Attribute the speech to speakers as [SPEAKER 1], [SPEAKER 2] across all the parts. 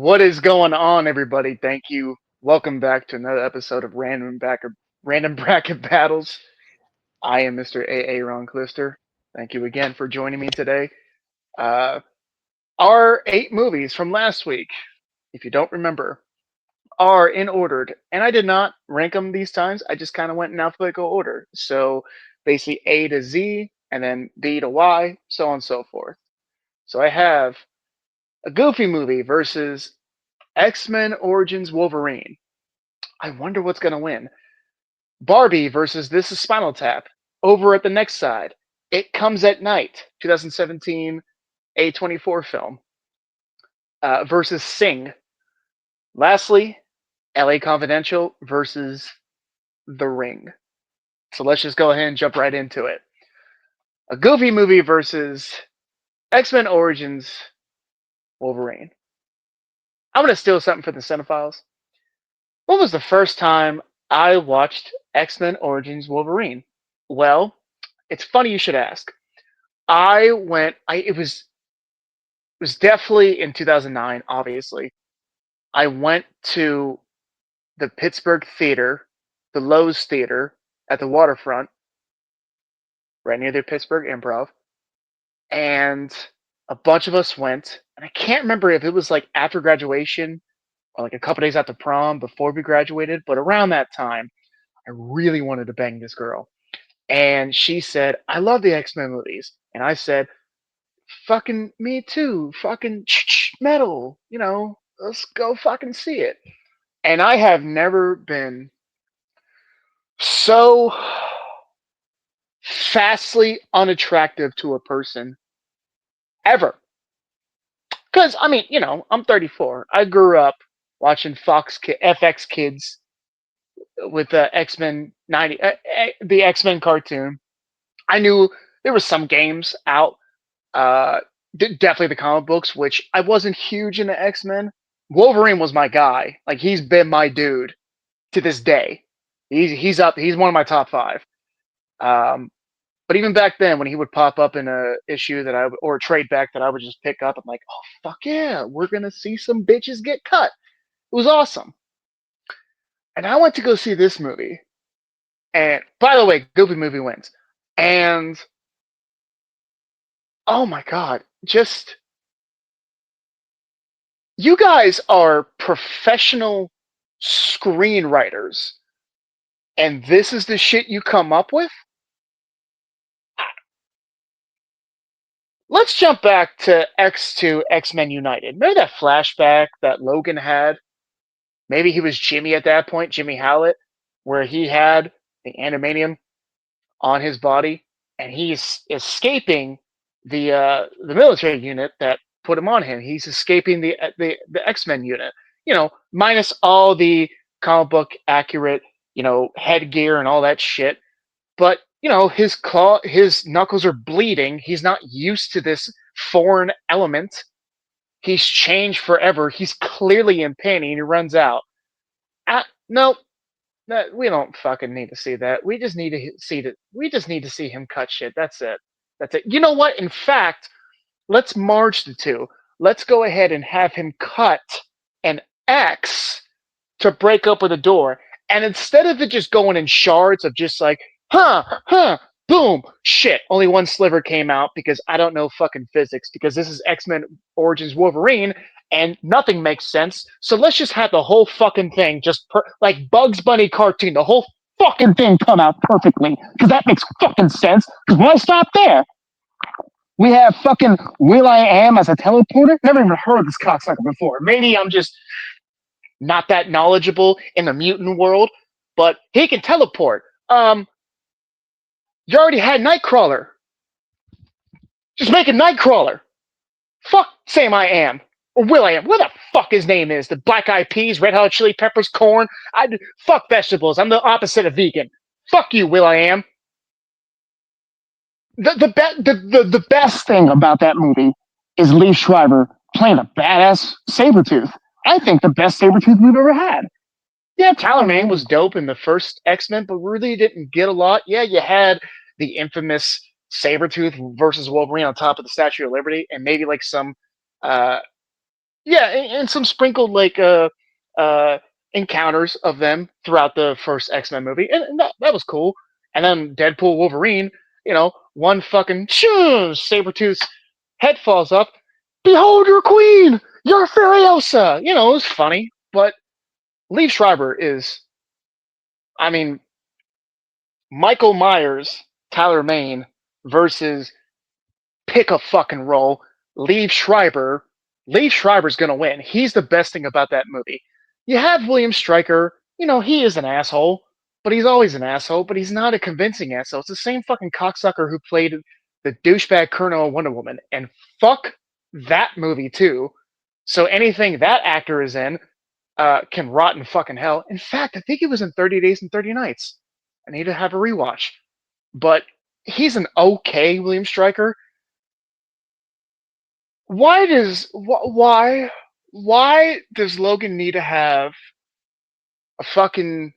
[SPEAKER 1] What is going on, everybody? Thank you. Welcome back to another episode of Random Bracket Battles. I am Mr. A. Ron Clister. Thank you again for joining me today. Uh, our 8 movies from last week, if you don't remember, are in order, and I did not rank them these times. I just kind of went in alphabetical order. So basically A to Z, and then B to Y, so on and so forth. So I have a Goofy movie versus X-Men Origins Wolverine. I wonder what's going to win. Barbie versus This is Spinal Tap. Over at the next side, It Comes at Night, 2017 A24 film, versus Sing. Lastly, LA Confidential versus The Ring. So let's just go ahead and jump right into it. A Goofy movie versus X-Men Origins Wolverine. I'm going to steal something from the Cinephiles. When was the first time I watched X-Men Origins Wolverine? Well, it's funny you should ask. It was definitely in 2009, obviously. I went to the Pittsburgh Theater, the Lowe's Theater at the waterfront, right near the Pittsburgh Improv, and a bunch of us went. And I can't remember if it was like after graduation or like a couple days after prom before we graduated, but around that time, I really wanted to bang this girl. And she said, I love the X-Men movies. And I said, fucking me too. Fucking metal. Let's go fucking see it. And I have never been so fastly unattractive to a person ever. Because, I'm 34. I grew up watching FX Kids with the X-Men 90, the X-Men cartoon. I knew there was some games out. Uh, Definitely the comic books, which I wasn't huge into X-Men. Wolverine was my guy. Like, he's been my dude to this day. He's up. He's one of my top 5. Um, but even back then, when he would pop up in a issue or a trade back that I would just pick up, I'm like, oh fuck yeah, we're gonna see some bitches get cut. It was awesome. And I went to go see this movie. And by the way, Goofy movie wins. And oh my god, just you guys are professional screenwriters, and this is the shit you come up with? Let's jump back to X2 X-Men United. Remember that flashback that Logan had? Maybe he was Jimmy at that point, Jimmy Howlett, where he had the animanium on his body, and he's escaping the military unit that put him on him. He's escaping the X-Men unit. Minus all the comic book accurate, headgear and all that shit. But his knuckles are bleeding. He's not used to this foreign element. He's changed forever. He's clearly in pain, and he runs out. Nope. We don't fucking need to see that. We just need to see that. We just need to see him cut shit. That's it. That's it. You know what? In fact, let's merge the two. Let's go ahead and have him cut an X to break open the door. And instead of it just going in shards of just like, boom, shit, only one sliver came out because I don't know fucking physics, because this is X-Men Origins Wolverine and nothing makes sense. So let's just have the whole fucking thing like Bugs Bunny cartoon, the whole fucking thing come out perfectly, because that makes fucking sense. Because why stop there? We have fucking Will I Am as a teleporter. Never even heard of this cocksucker before. Maybe I'm just not that knowledgeable in the mutant world, but he can teleport. You already had Nightcrawler. Just make a Nightcrawler. Fuck Sam I Am. Or Will I Am. What the fuck his name is. The Black Eyed Peas, Red Hot Chili Peppers, corn. Fuck vegetables. I'm the opposite of vegan. Fuck you, Will I Am. The best thing about that movie is Lee Schreiber playing a badass Sabretooth. I think the best Sabretooth we've ever had. Yeah, Tyler Mane was dope in the first X-Men, but really didn't get a lot. Yeah, you had the infamous Sabretooth versus Wolverine on top of the Statue of Liberty, and maybe like some Yeah, and some sprinkled like uh encounters of them throughout the first X-Men movie, and that was cool. And then Deadpool Wolverine, one fucking shoo, Sabretooth's head falls off. Behold your queen, your Furiosa. It was funny, but Lee Schreiber is, I mean, Michael Myers, Tyler Mane versus pick a fucking role. Leave Schreiber. Leave Schreiber's gonna win. He's the best thing about that movie. You have William Stryker. He is an asshole, but he's always an asshole. But he's not a convincing asshole. It's the same fucking cocksucker who played the douchebag Colonel of Wonder Woman. And fuck that movie too. So anything that actor is in can rot in fucking hell. In fact, I think he was in 30 Days and 30 Nights. I need to have a rewatch. But he's an okay William Stryker. Why does Logan need to have a fucking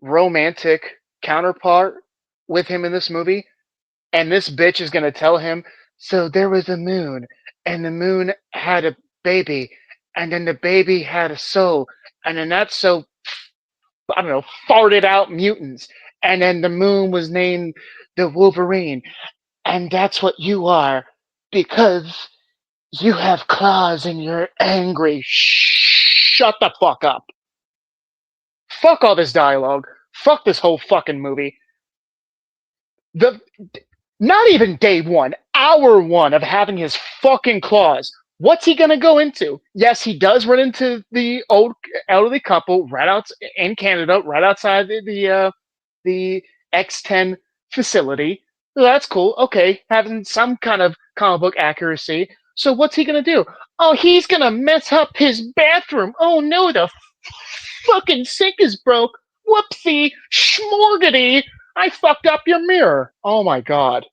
[SPEAKER 1] romantic counterpart with him in this movie? And this bitch is gonna tell him, so there was a moon, and the moon had a baby, and then the baby had a soul, and then that soul, I don't know, farted out mutants, and then the moon was named the Wolverine, and that's what you are, because you have claws and you're angry. Shut the fuck up. Fuck all this dialogue. Fuck this whole fucking movie. The Not even day one, hour one of having his fucking claws. What's he gonna go into? Yes, he does run into the old elderly couple right out in Canada, right outside the X10 facility. So that's cool. Okay, having some kind of comic book accuracy. So what's he gonna do? Oh, he's gonna mess up his bathroom. Oh no, the fucking sink is broke. Whoopsie, schmorgity. I fucked up your mirror. Oh my god.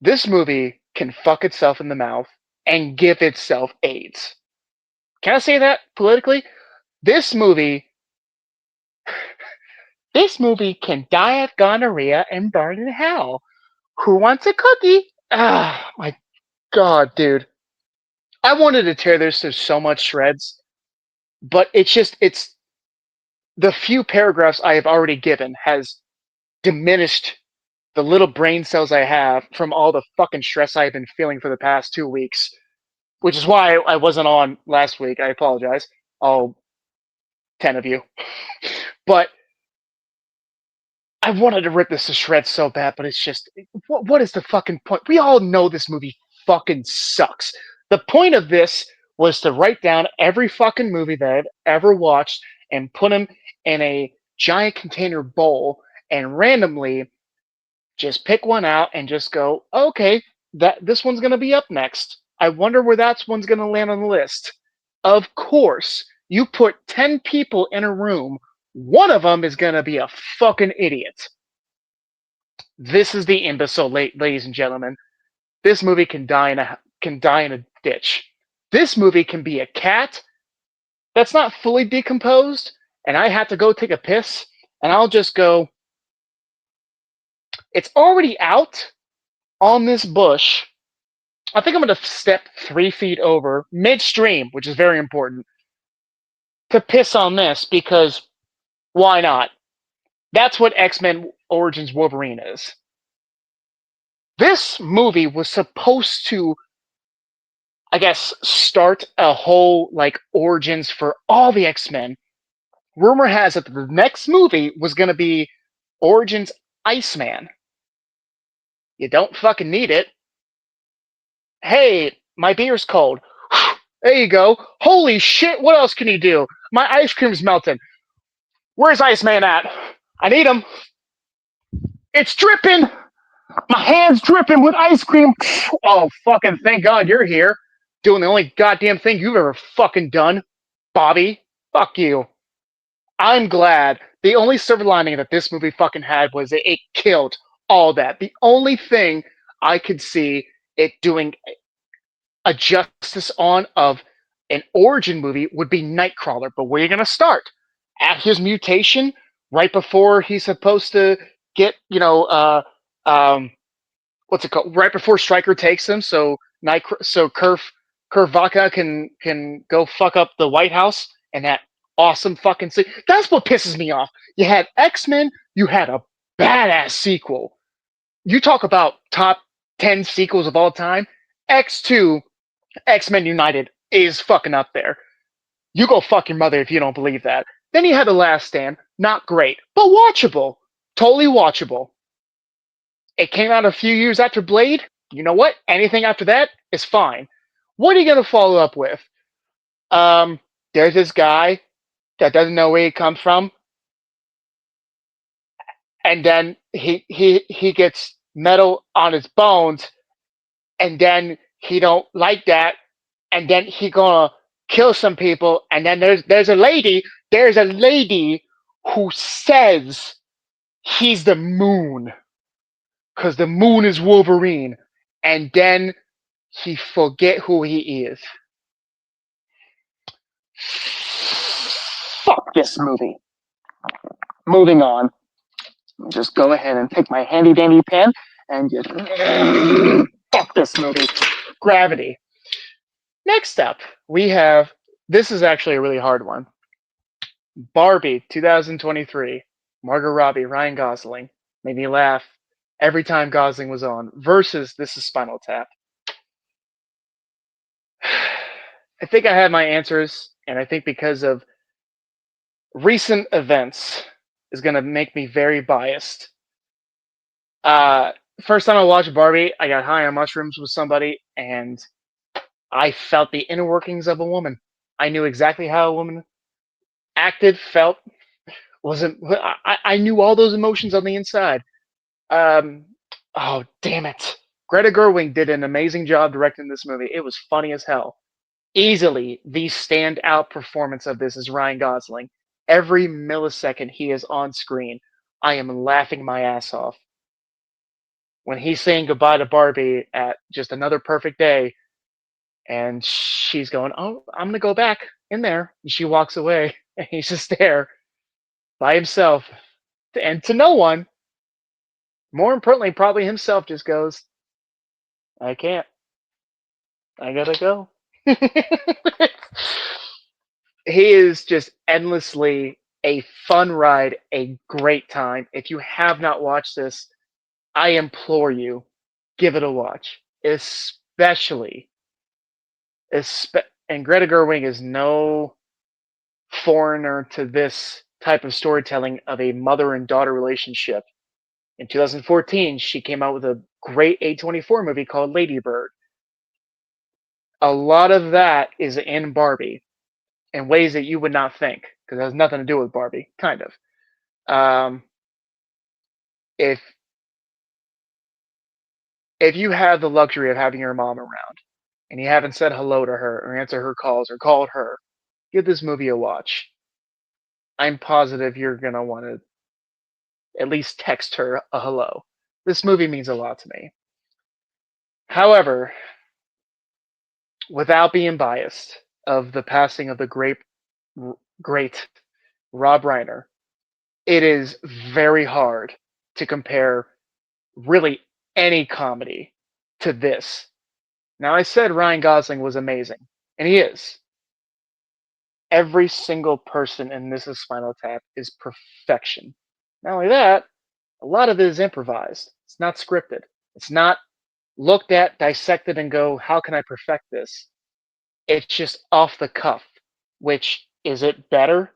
[SPEAKER 1] This movie can fuck itself in the mouth and give itself AIDS. Can I say that politically? This movie this movie can die of gonorrhea and burn in hell. Who wants a cookie? Ah, my god, dude. I wanted to tear this to so much shreds, but it's the few paragraphs I have already given has diminished the little brain cells I have from all the fucking stress I've been feeling for the past 2 weeks, which is why I wasn't on last week. I apologize, all 10 of you. But I wanted to rip this to shreds so bad, but it's just, what is the fucking point? We all know this movie fucking sucks. The point of this was to write down every fucking movie that I've ever watched and put them in a giant container bowl and randomly just pick one out and just go, okay, that this one's gonna be up next. I wonder where that one's gonna land on the list. Of course, you put 10 people in a room, one of them is gonna be a fucking idiot. This is the imbecile, ladies and gentlemen. This movie can die in a ditch. This movie can be a cat that's not fully decomposed, and I have to go take a piss, and I'll just go, it's already out on this bush. I think I'm going to step 3 feet over midstream, which is very important, to piss on this because why not? That's what X-Men Origins Wolverine is. This movie was supposed to, I guess, start a whole like origins for all the X-Men. Rumor has it that the next movie was going to be Origins Iceman. You don't fucking need it. Hey, my beer's cold. There you go. Holy shit, what else can you do? My ice cream's melting. Where's Iceman at? I need him. It's dripping. My hand's dripping with ice cream. Oh, fucking thank God you're here. Doing the only goddamn thing you've ever fucking done. Bobby, fuck you. I'm glad. The only silver lining that this movie fucking had was it killed all that. The only thing I could see it doing a justice on of an origin movie would be Nightcrawler. But where are you going to start? At his mutation, right before he's supposed to get, um, what's it called? Right before Stryker takes him, so Kurt Vaca can go fuck up the White House, and that awesome fucking scene. That's what pisses me off. You had X-Men, you had a badass sequel. You talk about top 10 sequels of all time. X2, X-Men United is fucking up there. You go fuck your mother if you don't believe that. Then you had The Last Stand, not great, but watchable. Totally watchable. It came out a few years after Blade. You know what? Anything after that is fine. What are you gonna follow up with? Um, there's this guy that doesn't know where he comes from, and then he gets metal on his bones, and then he don't like that, and then he gonna kill some people, and then there's a lady who says he's the moon because the moon is Wolverine, and then he forget who he is. Fuck this movie. Moving on. Just go ahead and take my handy dandy pen and just fuck this movie. Gravity. Next up, we have this is actually a really hard one. Barbie 2023. Margot Robbie, Ryan Gosling. Made me laugh every time Gosling was on. Versus This is Spinal Tap. I think I have my answers, and I think because of recent events is going to make me very biased. First time I watched Barbie, I got high on mushrooms with somebody, and I felt the inner workings of a woman. I knew exactly how a woman acted, felt, wasn't. I knew all those emotions on the inside. Um, oh damn it! Greta Gerwig did an amazing job directing this movie. It was funny as hell. Easily, the standout performance of this is Ryan Gosling. Every millisecond he is on screen, I am laughing my ass off. When he's saying goodbye to Barbie at just another perfect day, and she's going, "Oh, I'm gonna go back in there," and she walks away, and he's just there by himself, and to no one. More importantly, probably himself just goes, "I can't. I gotta go." He is just endlessly a fun ride, a great time. If you have not watched this, I implore you, give it a watch. Especially, and Greta Gerwig is no foreigner to this type of storytelling of a mother and daughter relationship. In 2014, she came out with a great A24 movie called Lady Bird. A lot of that is in Barbie in ways that you would not think because it has nothing to do with Barbie, kind of. Um, if if you have the luxury of having your mom around and you haven't said hello to her or answered her calls or called her, give this movie a watch. I'm positive you're gonna want to at least text her a hello. This movie means a lot to me. However, without being biased of the passing of the great Rob Reiner, it is very hard to compare really any comedy to this. Now, I said Ryan Gosling was amazing, and he is. Every single person in This Is Spinal Tap is perfection. Not only that, a lot of it is improvised. It's not scripted. It's not looked at, dissected, and go, how can I perfect this? It's just off the cuff. Which is it better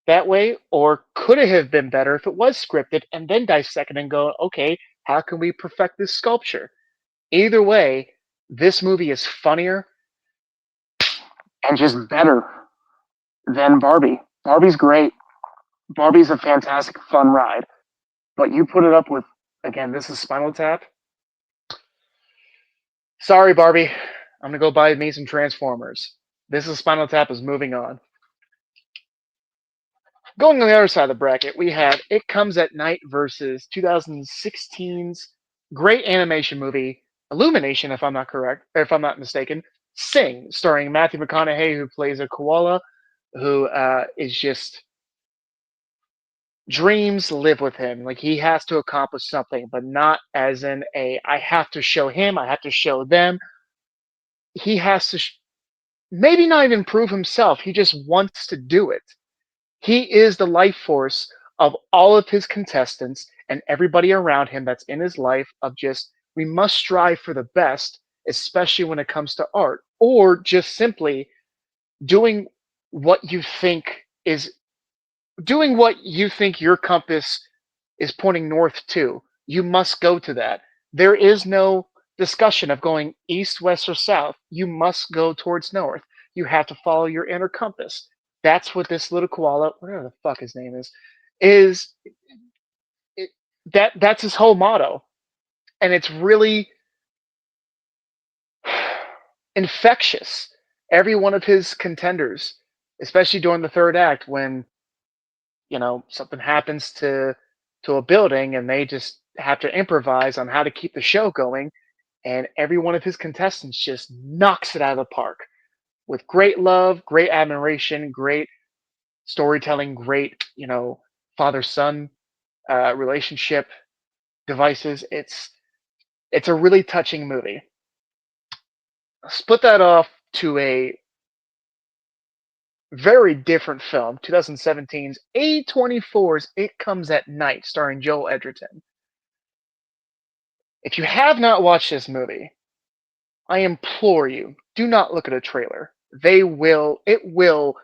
[SPEAKER 1] that way, or could it have been better if it was scripted and then dissected and go, okay, how can we perfect this sculpture? Either way, this movie is funnier and just better than Barbie. Barbie's great. Barbie's a fantastic, fun ride. But you put it up with, again, This Is Spinal Tap. Sorry, Barbie. I'm going to go buy me some Transformers. This Is Spinal Tap is moving on. Going on the other side of the bracket, we have It Comes at Night versus 2016's great animation movie, Illumination, if I'm not correct, if I'm not mistaken, Sing, starring Matthew McConaughey, who plays a koala, who is just dreams live with him. Like he has to accomplish something, but not as in a I have to show him, I have to show them. He has to maybe not even prove himself. He just wants to do it. He is the life force of all of his contestants and everybody around him that's in his life of just we must strive for the best, especially when it comes to art, or just simply doing what you think is doing what you think your compass is pointing north to. You must go to that. There is no discussion of going east, west, or south. You must go towards north. You have to follow your inner compass. That's what this little koala, whatever the fuck his name is it, that's his whole motto, and it's really infectious. Every one of his contenders, especially during the third act, when something happens to a building and they just have to improvise on how to keep the show going, and every one of his contestants just knocks it out of the park with great love, great admiration, great storytelling, great father son relationship devices. It's a really touching movie. Split that off to a very different film, 2017's A24's It Comes at Night, starring Joel Edgerton. If you have not watched this movie, I implore you, do not look at a trailer. It will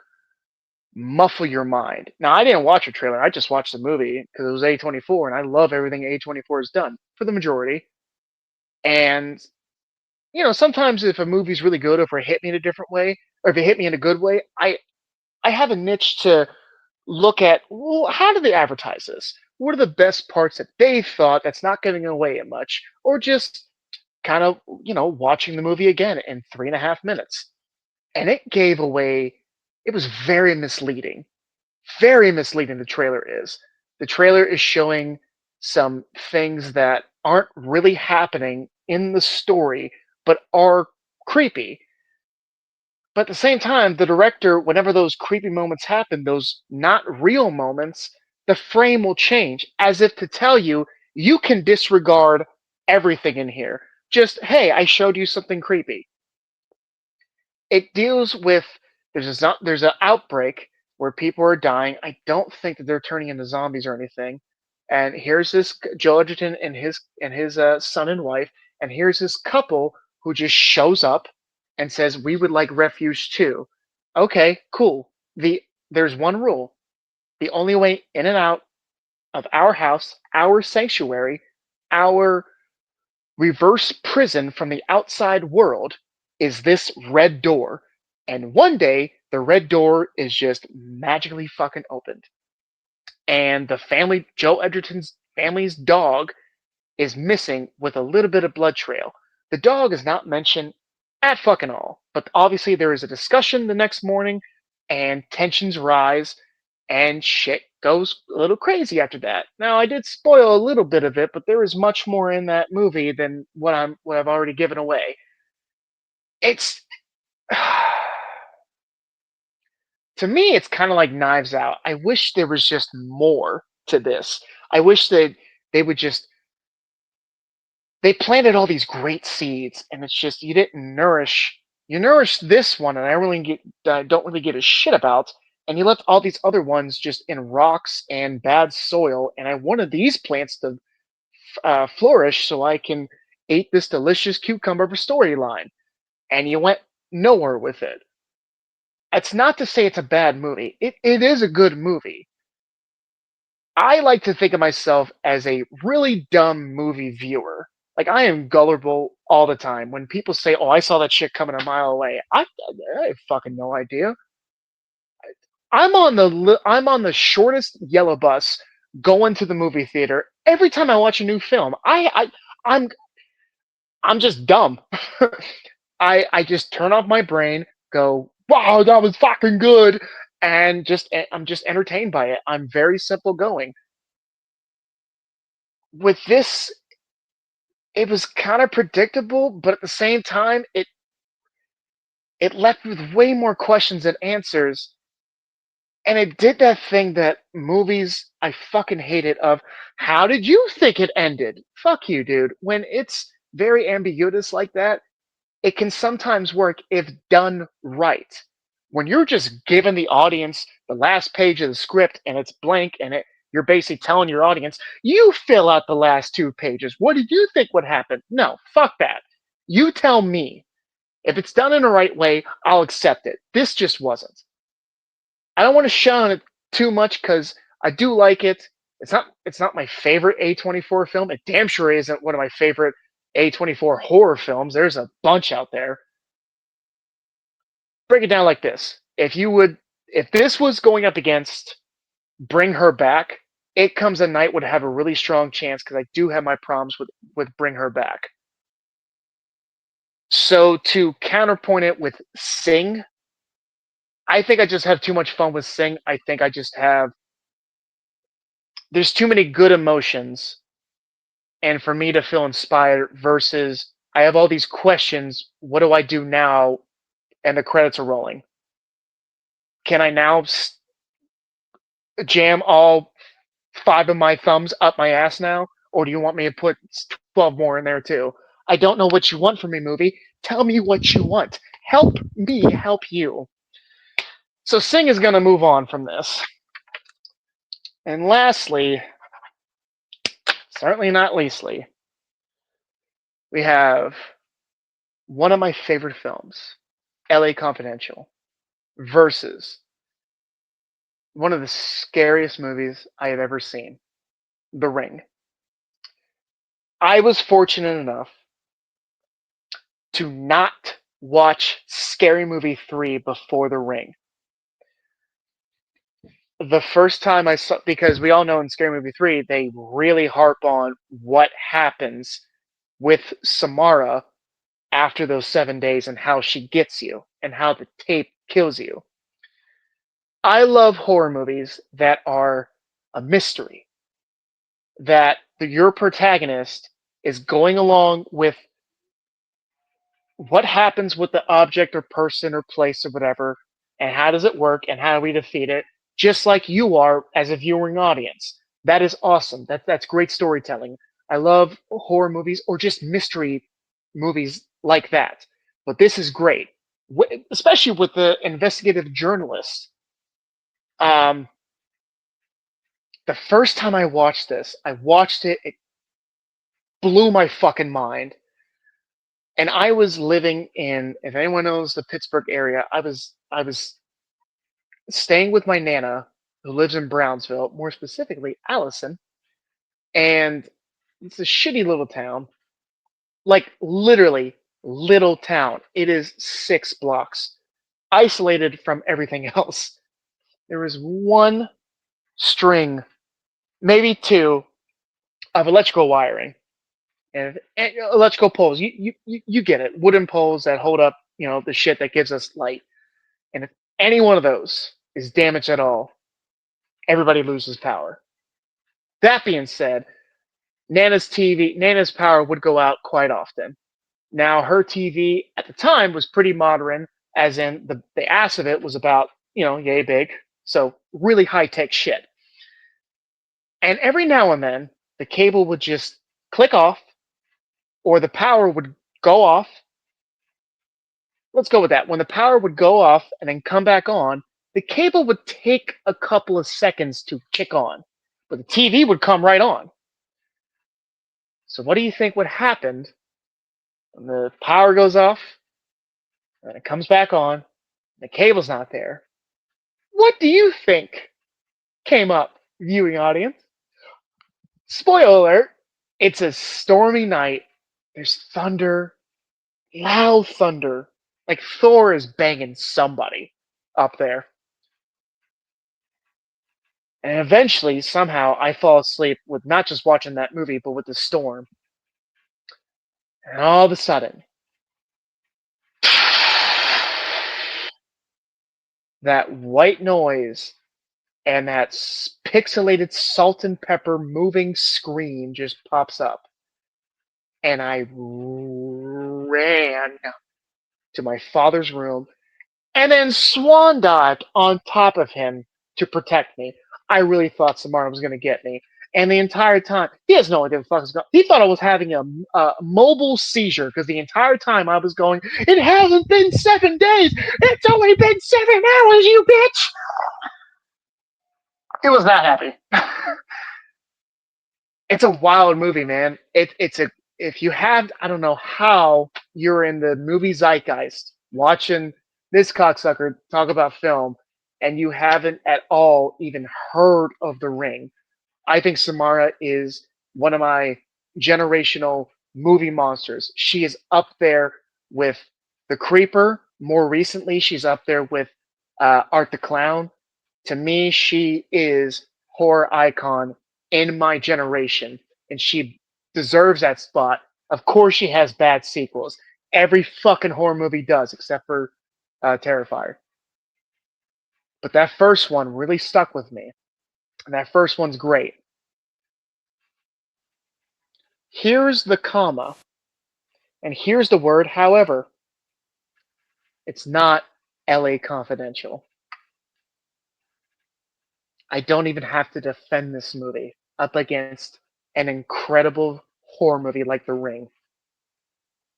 [SPEAKER 1] muffle your mind. Now, I didn't watch a trailer. I just watched the movie because it was A24, and I love everything A24 has done for the majority. And sometimes if a movie's really good, or if it hit me in a different way, or if it hit me in a good way, I have a niche to look at. Well, how do they advertise this? What are the best parts that they thought that's not giving away much, or just kind of watching the movie again in 3.5 minutes? And it gave away. It was very misleading. Very misleading. The trailer is showing some things that aren't really happening in the story, but are creepy. But at the same time, the director, whenever those creepy moments happen, those not real moments, the frame will change as if to tell you you can disregard everything in here. Just, hey, I showed you something creepy. It deals with there's an outbreak where people are dying. I don't think that they're turning into zombies or anything. And here's this Joe Edgerton and his son and wife, and here's this couple who just shows up and says we would like refuge too. Okay, cool. There's one rule: the only way in and out of our house, our sanctuary, our reverse prison from the outside world is this red door. And one day, the red door is just magically fucking opened. And the family, Joe Edgerton's family's dog, is missing with a little bit of blood trail. The dog is not mentioned at fucking all. But obviously, there is a discussion the next morning, and tensions rise, and shit goes a little crazy after that. Now, I did spoil a little bit of it, but there is much more in that movie than what I've already given away. It's to me, it's kind of like Knives Out. I wish there was just more to this. I wish that they would just they planted all these great seeds, and it's just you didn't nourish. You nourished this one, and don't really give a shit about, and you left all these other ones just in rocks and bad soil. And I wanted these plants to flourish so I can eat this delicious cucumber storyline, and you went nowhere with it. It's not to say it's a bad movie. It is a good movie. I like to think of myself as a really dumb movie viewer. Like I am gullible all the time. When people say, "Oh, I saw that shit coming a mile away," I have fucking no idea. I'm on the shortest yellow bus going to the movie theater every time I watch a new film. I'm I'm just dumb. I just turn off my brain, go, "Wow, that was fucking good," and I'm just entertained by it. I'm very simple going. With this, it was kind of predictable, but at the same time, it left me with way more questions than answers. And it did that thing that movies I fucking hated of, how did you think it ended? Fuck you, dude. When it's very ambiguous like that, it can sometimes work if done right. When you're just giving the audience the last page of the script and it's blank and you're basically telling your audience, you fill out the last 2 pages. What did you think would happen? No, fuck that. You tell me. If it's done in the right way, I'll accept it. This just wasn't. I don't want to shun on it too much because I do like it. It's not my favorite A24 film. It damn sure isn't one of my favorite A24 horror films. There's a bunch out there. Break it down like this. If this was going up against Bring Her Back, It Comes at Night would have a really strong chance because I do have my problems with Bring Her Back. So to counterpoint it with Sing, I think I just have too much fun with Sing. I think I just have there's too many good emotions and for me to feel inspired versus I have all these questions. What do I do now? And the credits are rolling. Can I now jam all 5 of my thumbs up my ass now? Or do you want me to put 12 more in there too? I don't know what you want from me, movie. Tell me what you want. Help me help you. So Sing is going to move on from this. And lastly, certainly not leastly, we have one of my favorite films, LA Confidential, versus one of the scariest movies I have ever seen, The Ring. I was fortunate enough to not watch Scary Movie 3 before The Ring. The first time I saw, because we all know in Scary Movie 3, they really harp on what happens with Samara after those 7 days and how she gets you and how the tape kills you. I love horror movies that are a mystery, that your protagonist is going along with what happens with the object or person or place or whatever, and how does it work and how do we defeat it, just like you are as a viewing audience. That is awesome. That's great storytelling. I love horror movies or just mystery movies like that. But this is great, especially with the investigative journalist. Um, the first time I watched this, I watched it. It blew my fucking mind. And I was living in, if anyone knows the Pittsburgh area, I was staying with my nana who lives in Brownsville, more specifically Allison, and it's a shitty little town, like literally little town. It is 6 blocks, isolated from everything else. There is one string, maybe two, of electrical wiring and electrical poles. You get it, wooden poles that hold up, the shit that gives us light. And if any one of those is damaged at all, everybody loses power. That being said, Nana's power would go out quite often. Now, her TV at the time was pretty modern, as in the ass of it was about, yay big. So really high tech shit. And every now and then, the cable would just click off, or the power would go off. Let's go with that. When the power would go off and then come back on, the cable would take a couple of seconds to kick on, but the TV would come right on. So, what do you think would happen when the power goes off and it comes back on? The cable's not there. What do you think came up, viewing audience? Spoiler alert, it's a stormy night. There's thunder, loud thunder. Like Thor is banging somebody up there. And eventually, somehow, I fall asleep with not just watching that movie, but with the storm. And all of a sudden, that white noise and that pixelated salt and pepper moving screen just pops up. And I ran to my father's room and then swan dived on top of him to protect me. I really thought Samara was going to get me. And the entire time, he has no idea what the fuck is going on. He thought I was having a mobile seizure because the entire time I was going, it hasn't been 7 days. It's only been 7 hours, you bitch. He was not happy. It's a wild movie, man. It's a if you have I don't know how you're in the movie zeitgeist watching this cocksucker talk about film and you haven't at all even heard of The Ring. I think Samara is one of my generational movie monsters. She is up there with The Creeper. More recently, she's up there with Art the Clown. To me, she is horror icon in my generation, and she deserves that spot. Of course, she has bad sequels. Every fucking horror movie does, except for Terrifier. But that first one really stuck with me, and that first one's great. Here's the comma, and here's the word, however. It's not LA Confidential. I don't even have to defend this movie up against an incredible horror movie like The Ring.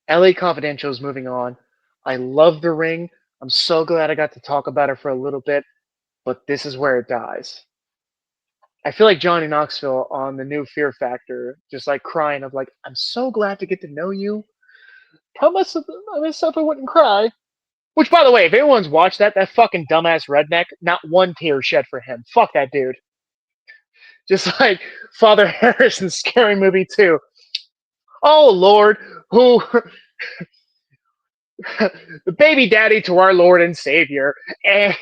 [SPEAKER 1] LA Confidential is moving on. I love The Ring. I'm so glad I got to talk about it for a little bit, but this is where it dies. I feel like Johnny Knoxville on the new Fear Factor, just like crying of like, I'm so glad to get to know you. Promise myself I wouldn't cry. Which, by the way, if anyone's watched that fucking dumbass redneck, not one tear shed for him. Fuck that dude. Just like Father Harrison's Scary Movie 2. Oh, Lord, who the baby daddy to our Lord and Savior, and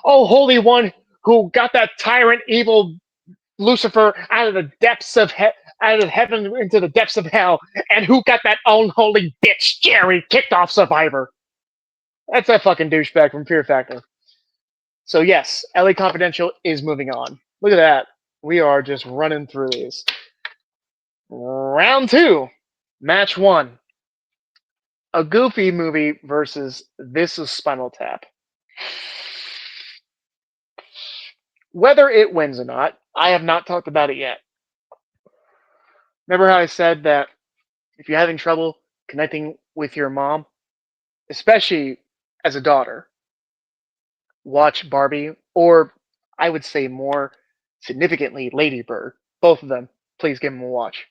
[SPEAKER 1] oh, Holy One, who got that tyrant, evil Lucifer out of the depths of out of heaven into the depths of hell, and who got that unholy bitch Jerry kicked off Survivor. That's that fucking douchebag from Fear Factor. So yes, LA Confidential is moving on. Look at that. We are just running through these. Round two, match one. A Goofy movie versus This Is Spinal Tap. Whether it wins or not, I have not talked about it yet. Remember how I said that if you're having trouble connecting with your mom, especially as a daughter, watch Barbie, or I would say more significantly, Lady Bird. Both of them, please give them a watch.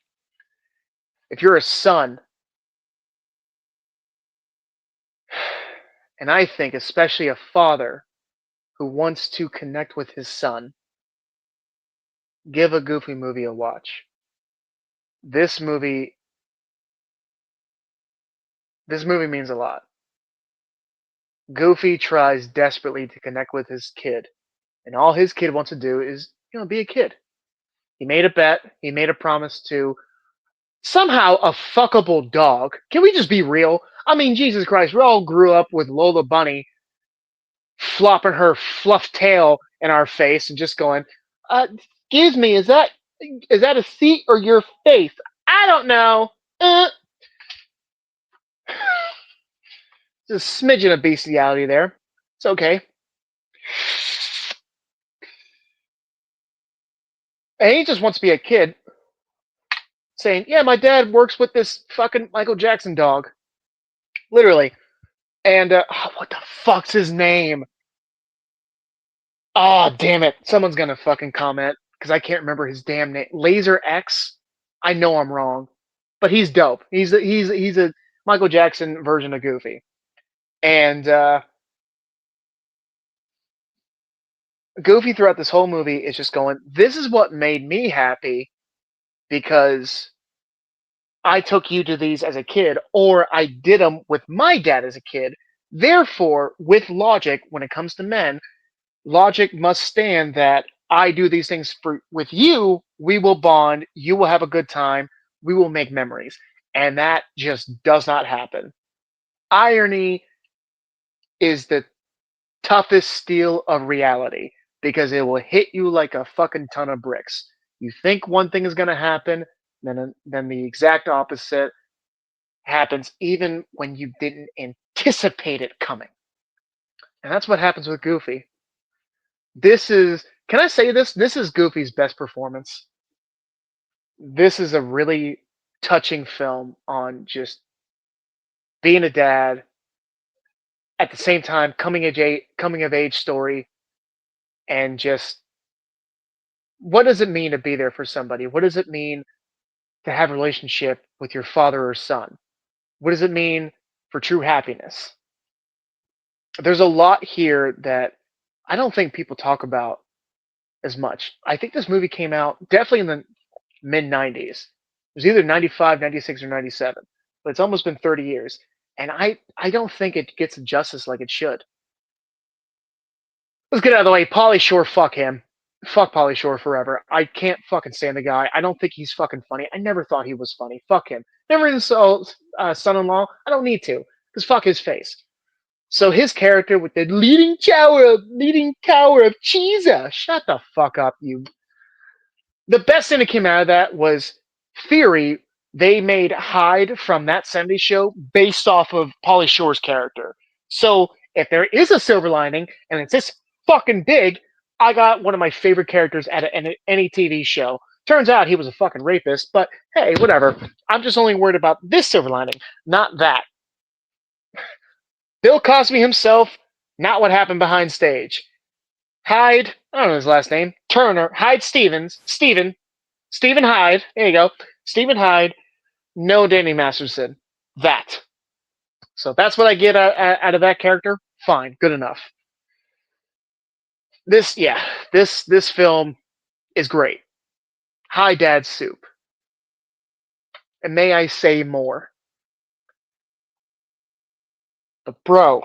[SPEAKER 1] If you're a son, and I think especially a father who wants to connect with his son, give a Goofy movie a watch. This movie this movie means a lot. Goofy tries desperately to connect with his kid, and all his kid wants to do is, be a kid. He made a bet, he made a promise to somehow a fuckable dog. Can we just be real? I mean, Jesus Christ, we all grew up with Lola Bunny flopping her fluff tail in our face and just going, excuse me, is that a seat or your face? I don't know. Just a smidgen of bestiality there. It's okay. And he just wants to be a kid saying, yeah, my dad works with this fucking Michael Jackson dog. Literally. And, what the fuck's his name? Oh, damn it. Someone's gonna fucking comment because I can't remember his damn name. Laser X? I know I'm wrong. But he's dope. He's a Michael Jackson version of Goofy. And Goofy throughout this whole movie is just going, this is what made me happy because I took you to these as a kid, or I did them with my dad as a kid. Therefore, with logic, when it comes to men, logic must stand that I do these things with you, we will bond, you will have a good time, we will make memories. And that just does not happen. Irony is the toughest steel of reality because it will hit you like a fucking ton of bricks. You think one thing is going to happen, then the exact opposite happens even when you didn't anticipate it coming. And that's what happens with Goofy. This is. Can I say this? This is Goofy's best performance. This is a really touching film on just being a dad at the same time coming of age story and just what does it mean to be there for somebody? What does it mean to have a relationship with your father or son? What does it mean for true happiness? There's a lot here that I don't think people talk about as much. I think this movie came out definitely in the mid 90s. It was either 95, 96, or 97, but it's almost been 30 years. And I don't think it gets justice like it should. Let's get out of the way. Pauly Shore, fuck him. Fuck Pauly Shore forever. I can't fucking stand the guy. I don't think he's fucking funny. I never thought he was funny. Fuck him. Never even saw Son-in-Law. I don't need to, because fuck his face. So his character with the leading tower of Cheesa. Shut the fuck up, you. The best thing that came out of that was Theory. They made Hyde from that '70s show based off of Pauly Shore's character. So if there is a silver lining and it's this fucking big, I got one of my favorite characters at any TV show. Turns out he was a fucking rapist, but hey, whatever. I'm just only worried about this silver lining, not that. Bill Cosby himself, not what happened behind stage. Hyde, I don't know his last name, Turner, Hyde Stephen Hyde, there you go. Stephen Hyde, no Danny Masterson. That. So that's what I get out of that character. Fine, good enough. This film is great. Hi, Dad Soup. And may I say more? But bro,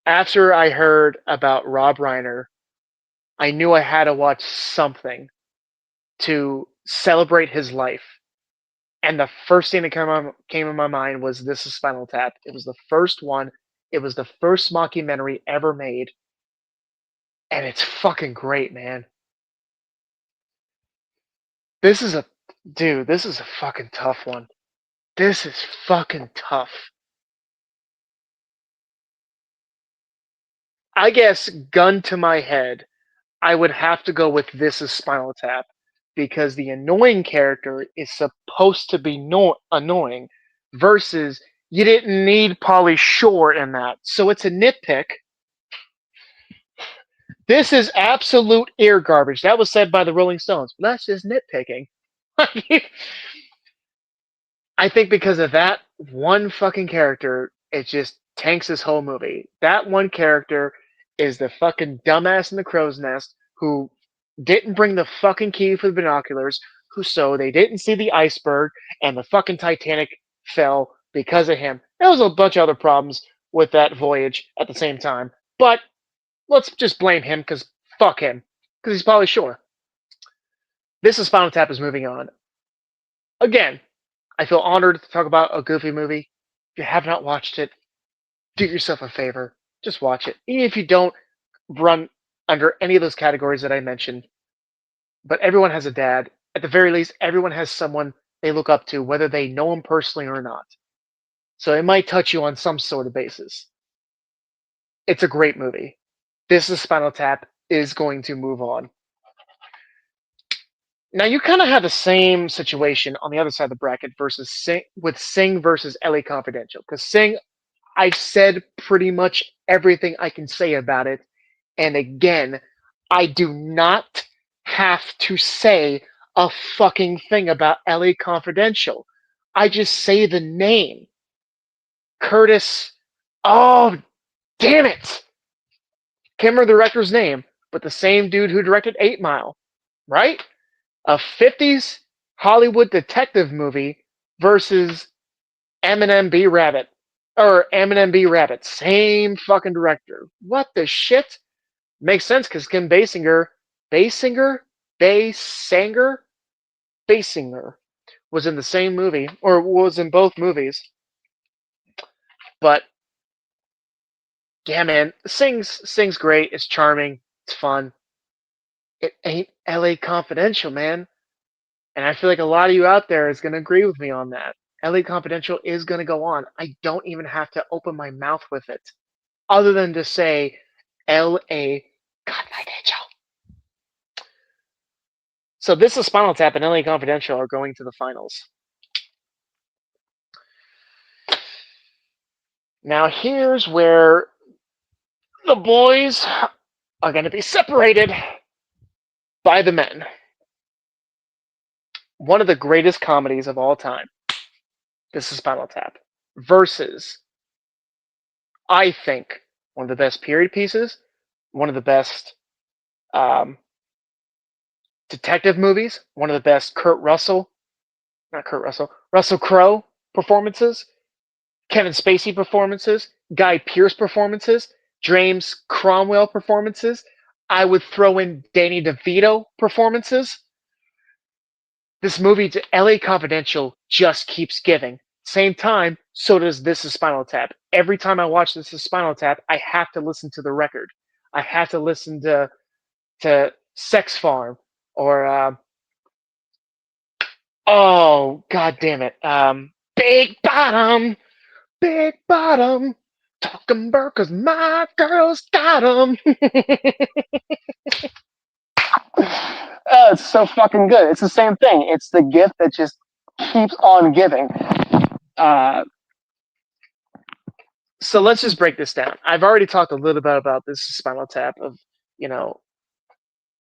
[SPEAKER 1] after I heard about Rob Reiner, I knew I had to watch something to celebrate his life. And the first thing that came in my mind was This Is Spinal Tap. It was the first one. It was the first mockumentary ever made. And it's fucking great, man. This is a dude, this is a fucking tough one. This is fucking tough. I guess gun to my head, I would have to go with This Is Spinal Tap because the annoying character is supposed to be annoying versus you didn't need Pauly Shore in that. So it's a nitpick. This is absolute ear garbage. That was said by the Rolling Stones. But that's just nitpicking. I think because of that one fucking character, it just tanks this whole movie. That one character is the fucking dumbass in the crow's nest who didn't bring the fucking key for the binoculars, who so they didn't see the iceberg and the fucking Titanic fell because of him. There was a bunch of other problems with that voyage at the same time. But let's just blame him because fuck him. Because he's probably sure. This is Spinal Tap is moving on. Again, I feel honored to talk about a Goofy movie. If you have not watched it, do yourself a favor. Just watch it. Even if you don't run under any of those categories that I mentioned, but everyone has a dad. At the very least, everyone has someone they look up to, whether they know him personally or not. So it might touch you on some sort of basis. It's a great movie. This is Spinal Tap is going to move on. Now you kind of have the same situation on the other side of the bracket versus Sing versus LA Confidential because Sing, I've said pretty much everything I can say about it, and again, I do not have to say a fucking thing about LA Confidential. I just say the name, Curtis. Oh, damn it! Can't remember the director's name, but the same dude who directed 8 Mile, right? A '50s Hollywood detective movie versus Eminem B. Rabbit. Or Eminem B. Rabbit. Same fucking director. What the shit? Makes sense because Kim Basinger, Basinger was in the same movie, or was in both movies. But yeah, man, sings great. It's charming. It's fun. It ain't L.A. Confidential, man. And I feel like a lot of you out there is going to agree with me on that. LA Confidential is going to go on. I don't even have to open my mouth with it, other than to say L.A. Confidential. So this is Spinal Tap and L.A. Confidential are going to the finals. Now here's where the boys are going to be separated by the men. One of the greatest comedies of all time. This is Spinal Tap. Versus, I think, one of the best period pieces, one of the best detective movies, one of the best Russell Crowe performances, Kevin Spacey performances, Guy Pearce performances, James Cromwell performances. I would throw in Danny DeVito performances. This movie, LA Confidential, just keeps giving. Same time, so does This Is Spinal Tap. Every time I watch This Is Spinal Tap, I have to listen to the record. I have to listen to Sex Farm or oh god damn it, Big Bottom, talking about 'cause my girl's got 'em. Oh, it's so fucking good. It's the same thing. It's the gift that just keeps on giving. Uh, so let's just break this down. I've already talked a little bit about this Spinal Tap of, you know,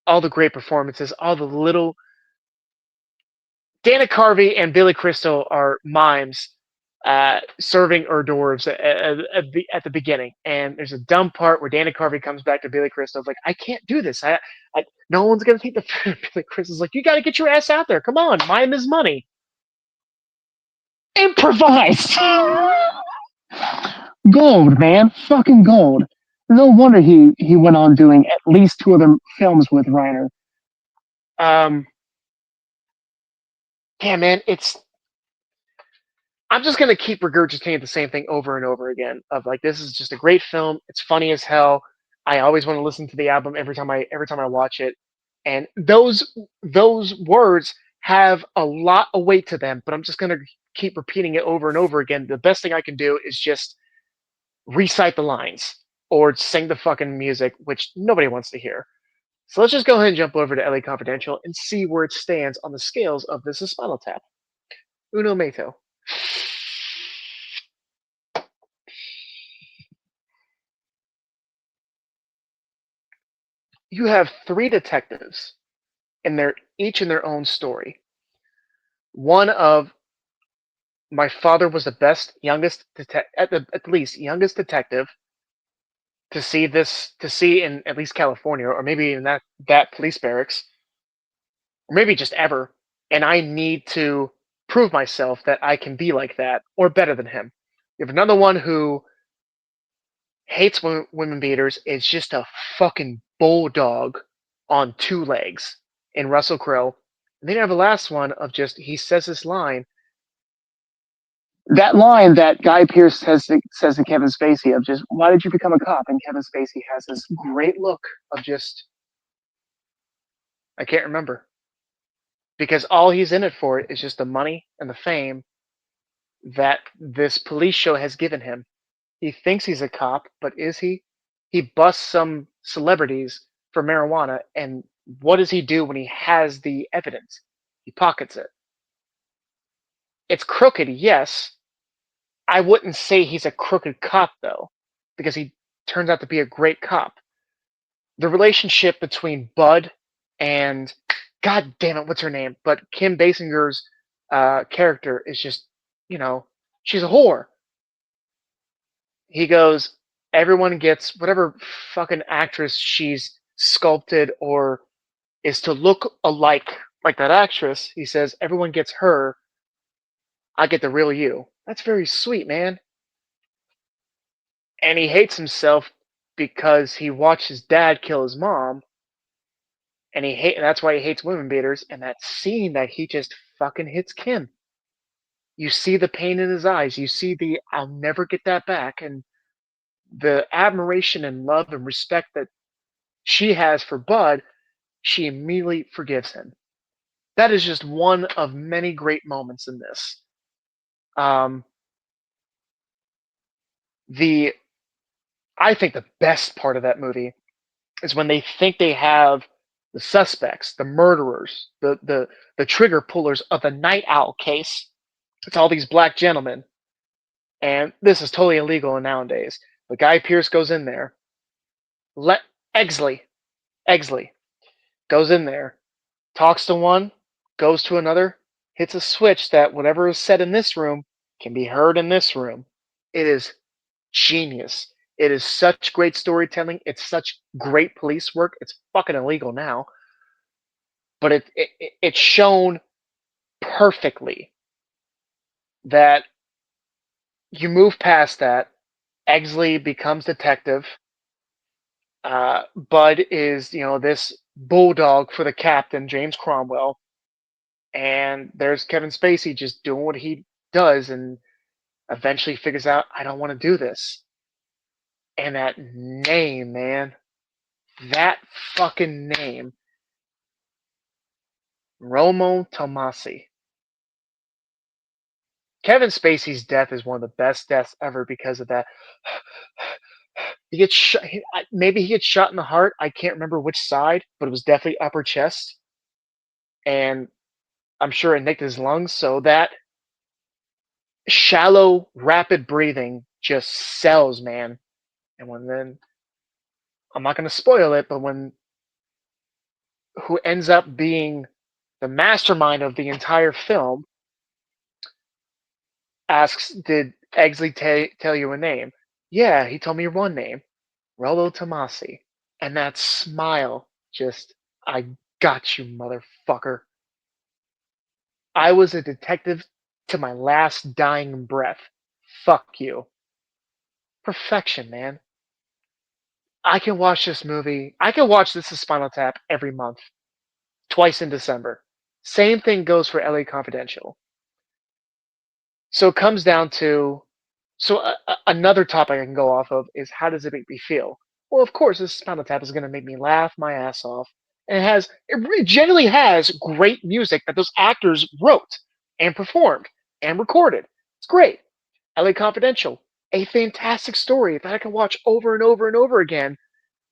[SPEAKER 1] all the great performances, all the little. Dana Carvey and Billy Crystal are mimes serving hors d'oeuvres at the beginning. And there's a dumb part where Dana Carvey comes back to Billy Crystal like, I can't do this. No one's gonna take the food. Billy Crystal's like, you got to get your ass out there. Come on, mime is money. Improvise. Gold, man, fucking gold. No wonder he went on doing at least 2 other films with Reiner. Yeah, man, I'm just gonna keep regurgitating the same thing over and over again. Of like, this is just a great film. It's funny as hell. I always want to listen to the album every time I watch it, and those words have a lot of weight to them. But I'm just gonna keep repeating it over and over again. The best thing I can do is just recite the lines or sing the fucking music, which nobody wants to hear. So let's just go ahead and jump over to LA Confidential and see where it stands on the scales of This Is Spinal Tap. Uno Mato. You have 3 detectives each in their own story. One of my father was the best youngest at least youngest detective to see in at least California or maybe in that police barracks or maybe just ever, and I need to prove myself that I can be like that or better than him. You have another one who hates women beaters, is just a fucking bulldog on 2 legs in Russell Crowe. And then you have the last one of just he says this line. That line that Guy Pearce says to Kevin Spacey of just, why did you become a cop? And Kevin Spacey has this great look of just, I can't remember. Because all he's in it for is just the money and the fame that this police show has given him. He thinks he's a cop, but is he? He busts some celebrities for marijuana, and what does he do when he has the evidence? He pockets it. It's crooked, yes. I wouldn't say he's a crooked cop, though, because he turns out to be a great cop. The relationship between Bud and, God damn it, what's her name? But Kim Basinger's character is just, she's a whore. He goes, everyone gets whatever fucking actress she's sculpted or is to look alike like that actress. He says, everyone gets her. I get the real you. That's very sweet, man. And he hates himself because he watched his dad kill his mom, and that's why he hates women beaters. And that scene that he just fucking hits Kim. You see the pain in his eyes. You see the I'll never get that back, and the admiration and love and respect that she has for Bud. She immediately forgives him. That is just one of many great moments in this. Um, the I think the best part of that movie is when they think they have the suspects, the murderers, the trigger pullers of the Night Owl case. It's all these black gentlemen, and this is totally illegal nowadays. But Guy Pearce goes in there. Let Exley, Exley goes in there, talks to one, goes to another, hits a switch that whatever is said in this room can be heard in this room. It is genius. It is such great storytelling. It's such great police work. It's fucking illegal now, but it's shown perfectly that you move past that. Exley becomes detective. Bud is, this bulldog for the captain, James Cromwell, and there's Kevin Spacey just doing what he does, and eventually figures out I don't want to do this. And that name, man, that fucking name, Romo Tomasi. Kevin Spacey's death is one of the best deaths ever because of that. He gets shot. Maybe he gets shot in the heart. I can't remember which side, but it was definitely upper chest, and I'm sure it nicked his lungs. So that shallow, rapid breathing just sells, man. And when then I'm not going to spoil it, but when who ends up being the mastermind of the entire film asks, "Did Eggleston tell you a name?" Yeah, he told me one name, Rollo Tomasi. And that smile, just, I got you, motherfucker. I was a detective to my last dying breath. Fuck you. Perfection, man. I can watch this movie. I can watch This Is Spinal Tap every month, twice in December. Same thing goes for LA Confidential. So it comes down to, another topic I can go off of is how does it make me feel? Well, of course, this Spinal Tap is going to make me laugh my ass off, and it generally has great music that those actors wrote and performed and recorded. It's great. LA Confidential, a fantastic story that I can watch over and over and over again.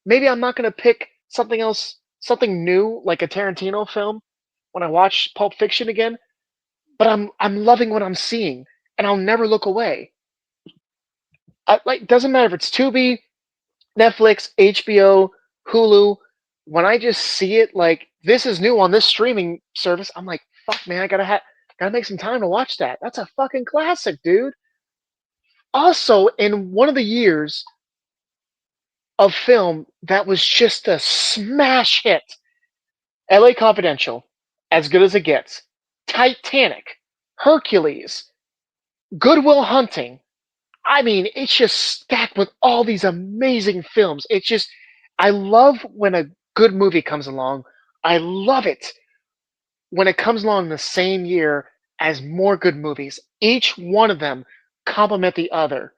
[SPEAKER 1] Maybe I'm not going to pick something else, something new like a Tarantino film when I watch Pulp Fiction again, but I'm loving what I'm seeing, and I'll never look away. Like, doesn't matter if it's Tubi, Netflix, HBO, Hulu. When I just see it, like, this is new on this streaming service, I'm like, fuck, man, gotta make some time to watch that. That's a fucking classic, dude. Also, in one of the years of film that was just a smash hit, LA Confidential, As Good as It Gets, Titanic, Hercules, Goodwill Hunting. I mean, it's just stacked with all these amazing films. It's just, I love when a good movie comes along. I love it when it comes along the same year as more good movies. Each one of them complements the other.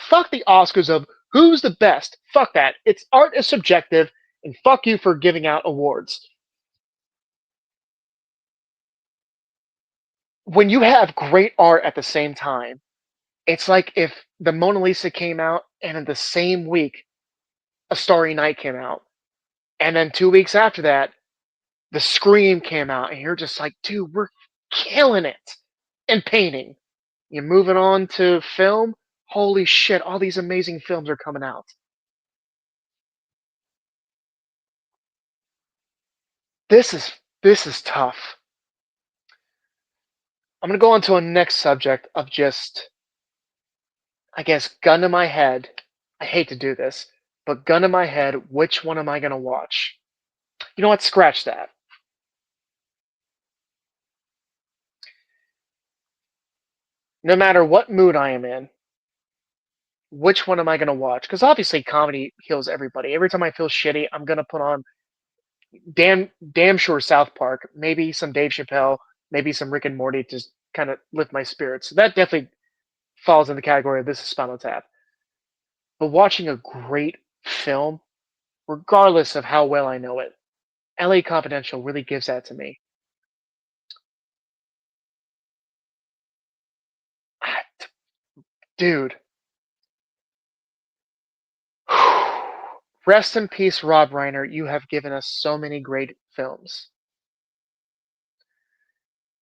[SPEAKER 1] Fuck the Oscars of who's the best. Fuck that. It's art is subjective, and fuck you for giving out awards. When you have great art at the same time, it's like if the Mona Lisa came out and in the same week A Starry Night came out. And then 2 weeks after that, The Scream came out. And you're just like, dude, we're killing it in painting. You're moving on to film. Holy shit, all these amazing films are coming out. This is this is tough. I'm gonna go on to a next subject of just, I guess, gun to my head. I hate to do this, but gun to my head, which one am I gonna watch? You know what? Scratch that. No matter what mood I am in, which one am I gonna watch? Because obviously comedy heals everybody. Every time I feel shitty, I'm gonna put on damn sure South Park, maybe some Dave Chappelle, maybe some Rick and Morty to kind of lift my spirits. So that definitely falls in the category of This Is Spinal Tap. But watching a great film, regardless of how well I know it, LA Confidential really gives that to me. Ah, dude, Rest in peace, Rob Reiner. You have given us so many great films.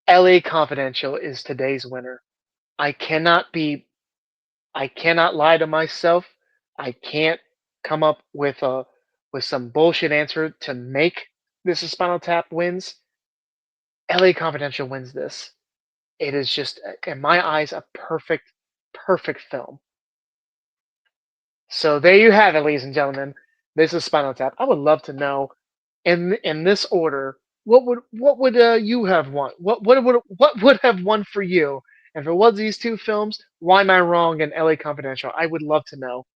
[SPEAKER 1] LA Confidential is today's winner. I cannot be I cannot lie to myself. I can't come up with some bullshit answer to make this a Spinal Tap wins. LA Confidential wins this. It is just in my eyes a perfect film. So there you have it, ladies and gentlemen. This is Spinal Tap. I would love to know in this order what would you have won? What would have won for you? And if it was these two films, why am I wrong in LA Confidential? I would love to know.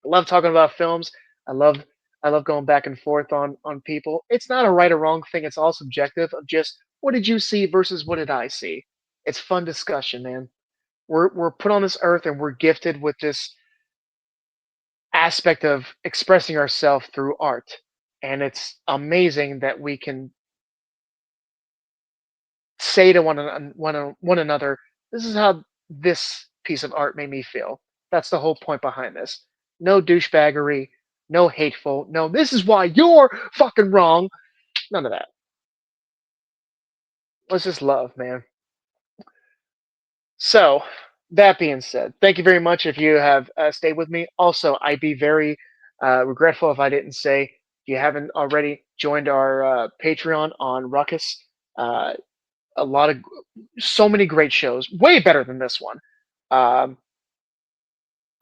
[SPEAKER 1] I love talking about films. I love I love going back and forth on people. It's not a right or wrong thing. It's all subjective of just what did you see versus what did I see. It's fun discussion, man. We're put on this earth and we're gifted with this aspect of expressing ourselves through art. And it's amazing that we can say to one another, this is how this piece of art made me feel. That's the whole point behind this. No douchebaggery, no hateful, no, this is why you're fucking wrong. None of that. Let's just love, man. So, that being said, thank you very much if you have stayed with me. Also, I'd be very regretful if I didn't say, if you haven't already joined our Patreon on Ruckus, uh, a lot of so many great shows, way better than this one, um,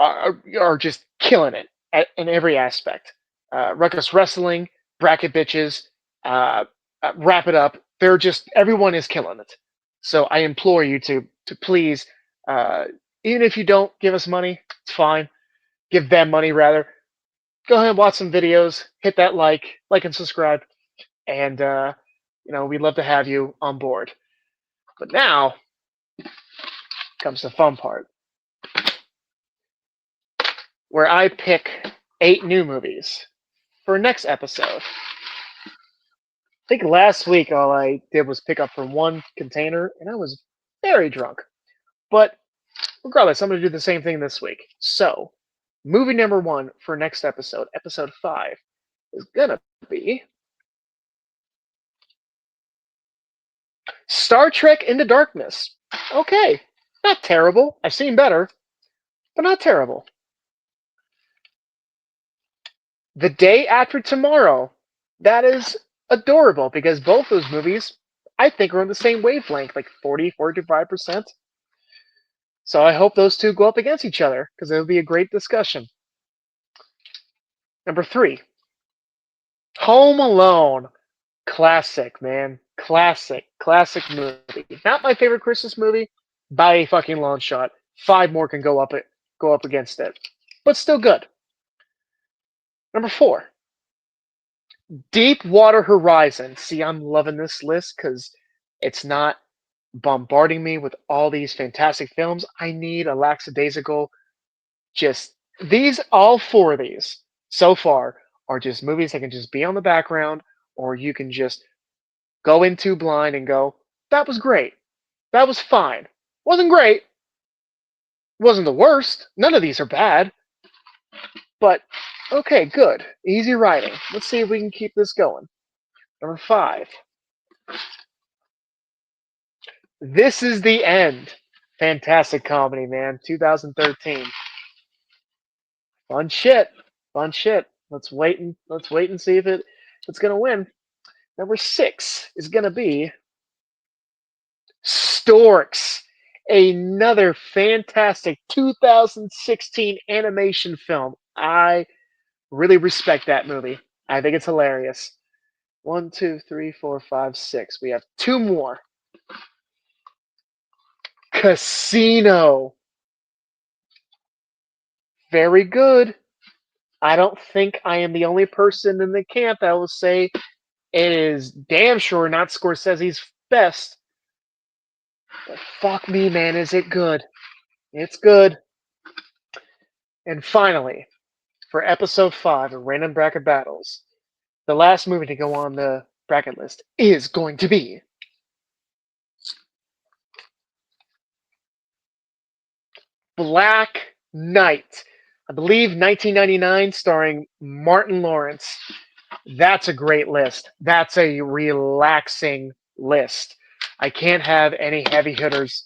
[SPEAKER 1] are just killing it in every aspect. Ruckus Wrestling, Bracket Bitches, uh, Wrap It Up. They're just everyone is killing it. So I implore you to please, uh, even if you don't give us money, it's fine. Give them money rather. Go ahead and watch some videos. Hit that like and subscribe, and we'd love to have you on board. But now comes the fun part, where I pick 8 new movies for next episode. I think last week all I did was pick up from one container, and I was very drunk. But regardless, I'm going to do the same thing this week. So, movie number 1 for next episode, episode 5, is going to be Star Trek Into Darkness. Okay, not terrible. I've seen better, but not terrible. The Day After Tomorrow. That is adorable because both those movies, I think, are on the same wavelength, like 45%. So I hope those two go up against each other because it'll be a great discussion. Number 3, Home Alone. Classic, man. Classic movie. Not my favorite Christmas movie by a fucking long shot. 5 more can go up against it, but still good. Number 4, Deepwater Horizon. See, I'm loving this list because it's not bombarding me with all these fantastic films. I need a lackadaisical. Just all 4 of these so far are just movies that can just be on the background, or you can just go into blind and go, that was great. That was fine. Wasn't great. Wasn't the worst. None of these are bad. But okay, good. Easy writing. Let's see if we can keep this going. Number 5. This Is the End. Fantastic comedy, man. 2013. Fun shit. Fun shit. Let's wait and see if it's gonna win. Number 6 is gonna be Storks. Another fantastic 2016 animation film. I really respect that movie. I think it's hilarious. 1, 2, 3, 4, 5, 6. We have 2 more. Casino. Very good. I don't think I am the only person in the camp that will say it is damn sure not Scorsese's best. But fuck me, man, is it good? It's good. And finally, for episode 5 of Random Bracket Battles, the last movie to go on the bracket list is going to be Black Knight. I believe 1999, starring Martin Lawrence. That's a great list. That's a relaxing list. I can't have any heavy hitters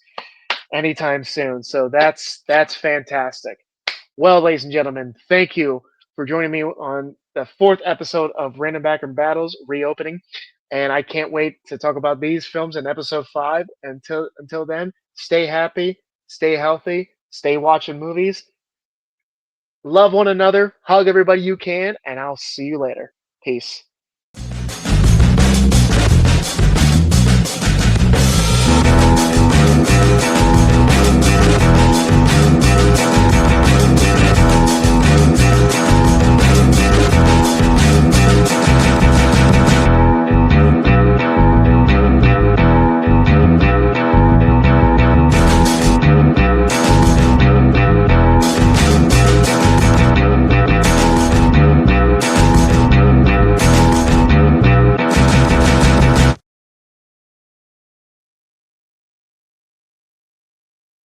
[SPEAKER 1] anytime soon. So that's fantastic. Well, ladies and gentlemen, thank you for joining me on the fourth episode of Random Backer Battles reopening. And I can't wait to talk about these films in episode 5. Until then, stay happy, stay healthy, stay watching movies, love one another, hug everybody you can, and I'll see you later. Peace.